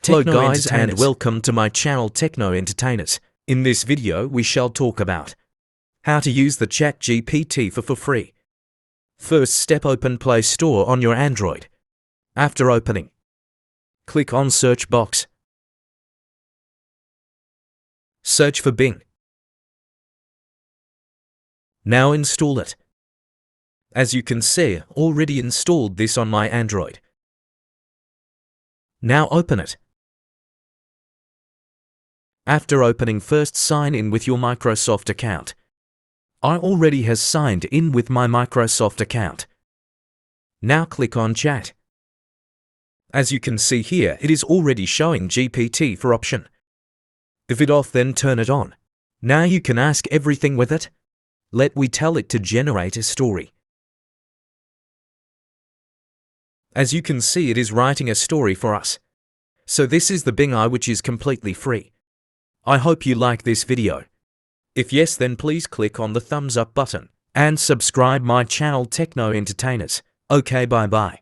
Hello guys and welcome to my channel Techno Entertainers. In this video we shall talk about how to use the CHAT-GPT for free. First step, open Play Store on your Android. After opening, click on search box. Search for Bing. Now install it. As you can see, already installed this on my Android. Now open it. After opening, first sign in with your Microsoft account. I already has signed in with my Microsoft account. Now click on Chat. As you can see here, it is already showing GPT for option. If it off, then turn it on. Now you can ask everything with it. Let we tell it to generate a story. As you can see, it is writing a story for us. So this is the Bing AI, which is completely free. I hope you like this video. If yes, then please click on the thumbs up button and subscribe my channel Techno Entertainers. Okay, bye bye.